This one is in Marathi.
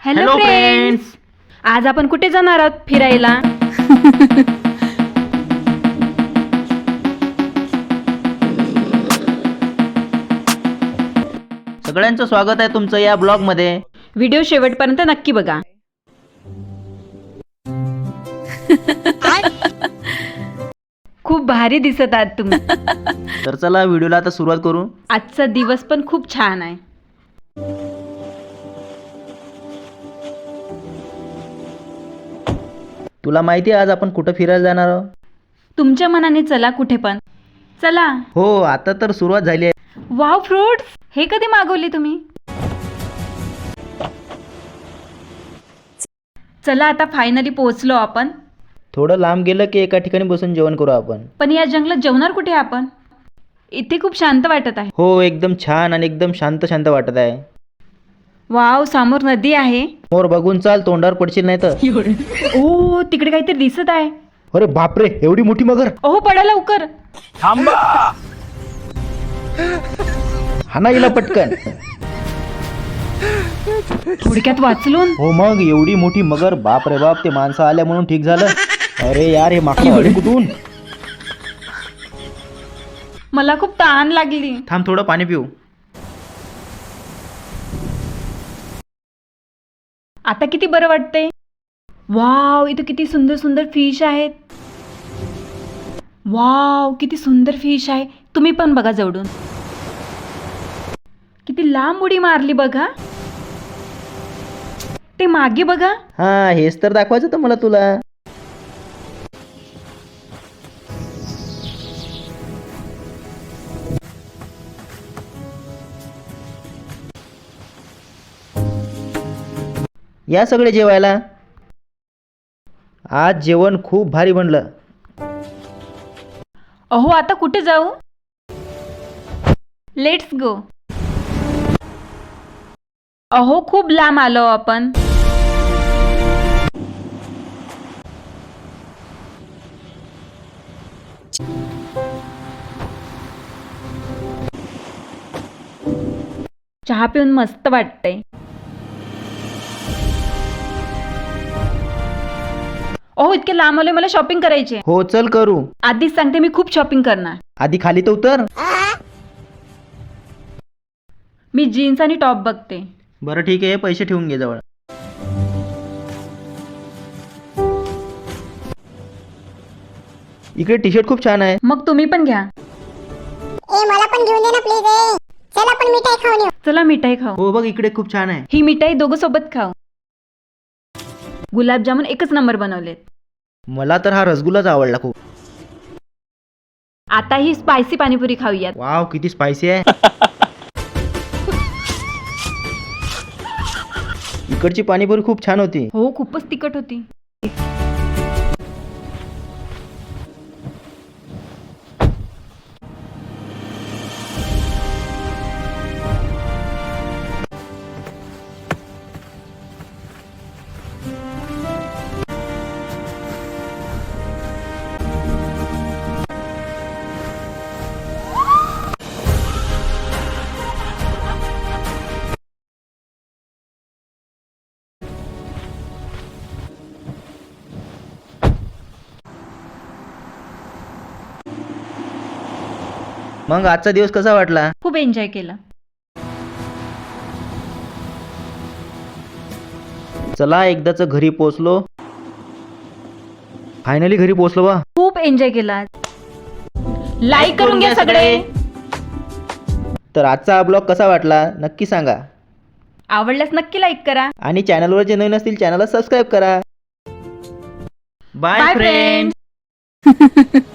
हॅलो फ्रेंड्स, आज आपण कुठे जाणार आहोत फिरायला? सगळ्यांचं स्वागत आहे तुमचं या ब्लॉग मध्ये. व्हिडिओ शेवटपर्यंत नक्की बघा. खूप भारी दिसत आहात तुम्ही. तर चला व्हिडिओला आता सुरुवात करू. आजचा दिवस पण खूप छान आहे. तुला माहिती आहे आज आपण कुठं फिरायला जाणार आहोत? तुमच्या मनाने चला कुठे पण. चला. हो, आता तर सुरुवात झाली आहे. वाव, फ्रुट्स हे कधी मागवले तुम्ही? चला, आता फायनली पोहोचलो आपण. थोडं लांब गेलं की एका ठिकाणी बसून जेवण करू आपण. पण या जंगलात जेवणार कुठे आपण? इथे खूप शांत वाटत आहे. हो, एकदम छान आणि एकदम शांत शांत वाटत आहे. वाव, समोर नदी आहे. मोर बघून चाल, तोंडावर पडशील नाही तर. ओ, तिकडे काहीतरी दिसत आहे. अरे बापरे, एवढी मोठी मगर. ओहो, पडा लवकर. हाना हिला पटकन. थोडक्यात वाचलून. हो मग, एवढी मोठी मगर. बाप रे बाप, ते माणसं आल्या म्हणून ठीक झालं. अरे यार, हे माकडं आले कुठून? मला खूप तहान लागली. थांब, थोडं पाणी पिऊ. आता किती बरं वाटते. वाव, इथं किती सुंदर सुंदर फिश आहेत. वाव, किती सुंदर फिश आहे. तुम्ही पण बघा जवळून. किती लांब उडी मारली बघा. ते मागे बघा. हा, हेच तर दाखवायचं होतं मला तुला. या सगळे जेवायला. आज जेवण खूप भारी बनलं. अहो, आता कुठे जाऊ? Let's go. अहो, खूप लांब आलो आपण. चहा पिऊन मस्त वाटतंय. अहो, इतके लांब आलोय, मला शॉपिंग करायची आहे. हो, चल करू. आधीच सांगते, मी खूप शॉपिंग करणार. आधी खाली तर उतर. मी जीन्स आणि टॉप बघते. बरं ठीक आहे, पैसे ठेवून घे जवळ. इकडे टी शर्ट खूप छान आहे. मग तुम्ही पण घ्या. मला पण घेऊन दे ना प्लीज. चल आपण मिठाई खाऊन येऊ. चला, मिठाई खाऊ. हो बघ, इकडे खूप छान आहे. ही मिठाई दोघं सोबत खाऊ. गुलाबजामुन एकच नंबर बनवलेत. मला तर हा रसगुल्लाच आवडला खूप. आता ही स्पायसी पाणीपुरी खाऊयात. वाव, किती स्पायसी आहे. इकडची पाणीपुरी खूप छान होती. हो, खूपच तिखट होती. मग आजचा दिवस कसा वाटला? खूप एन्जॉय केलं. चला, एकदाच घरी पोहोचलो. फायनली घरी पोहोचलो बा. खूप एन्जॉय केला. लाईक करून घ्या सगळे. तर आजचा हा ब्लॉग कसा वाटला नक्की सांगा. आवडल्यास नक्की लाईक करा. आणि चॅनलवर जे नवीन असतील चॅनलला सबस्क्राईब करा. Bye bye friends. फ्रेंड्स.